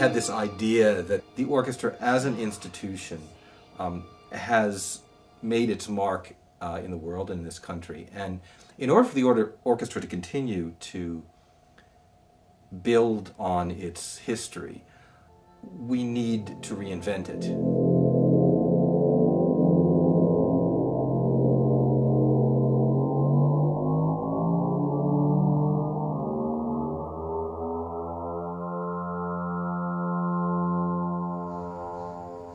had this idea that the orchestra as an institution has made its mark in the world and in this country. And in order for the orchestra to continue to build on its history, we need to reinvent it.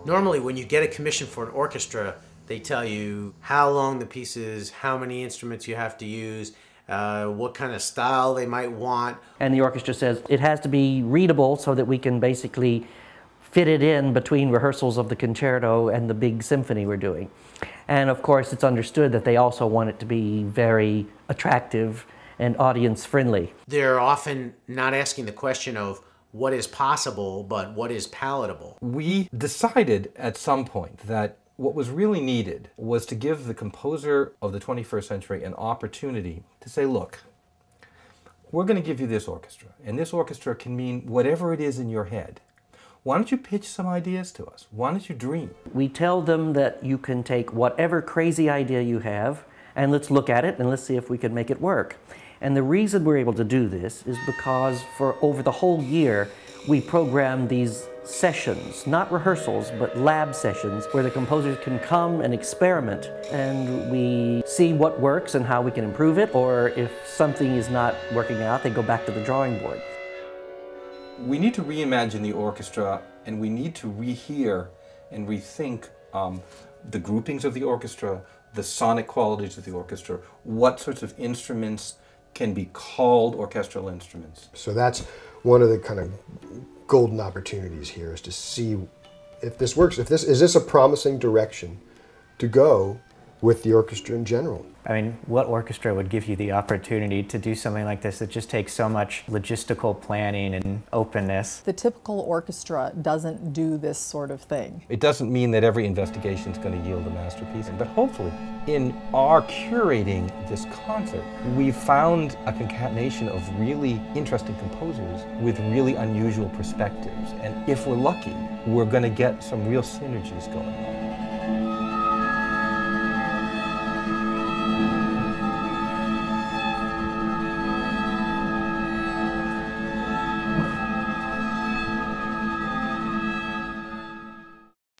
Normally, when you get a commission for an orchestra, they tell you how long the piece is, how many instruments you have to use, what kind of style they might want. And the orchestra says it has to be readable so that we can basically fit it in between rehearsals of the concerto and the big symphony we're doing. And of course, it's understood that they also want it to be very attractive and audience-friendly. They're often not asking the question of what is possible, but what is palatable. We decided at some point that what was really needed was to give the composer of the 21st century an opportunity to say, look, we're going to give you this orchestra, and this orchestra can mean whatever it is in your head. Why don't you pitch some ideas to us? Why don't you dream? We tell them that you can take whatever crazy idea you have, and let's look at it and let's see if we can make it work. And the reason we're able to do this is because for over the whole year, we program these sessions, not rehearsals, but lab sessions, where the composers can come and experiment, and we see what works and how we can improve it, or if something is not working out, they go back to the drawing board. We need to reimagine the orchestra, and we need to rehear and rethink the groupings of the orchestra, the sonic qualities of the orchestra, what sorts of instruments can be called orchestral instruments. So that's one of the kind of golden opportunities here, is to see if this works. Is this a promising direction to go with the orchestra in general? I mean, what orchestra would give you the opportunity to do something like this that just takes so much logistical planning and openness? The typical orchestra doesn't do this sort of thing. It doesn't mean that every investigation is going to yield a masterpiece, but hopefully in our curating this concert, we found a concatenation of really interesting composers with really unusual perspectives. And if we're lucky, we're going to get some real synergies going on.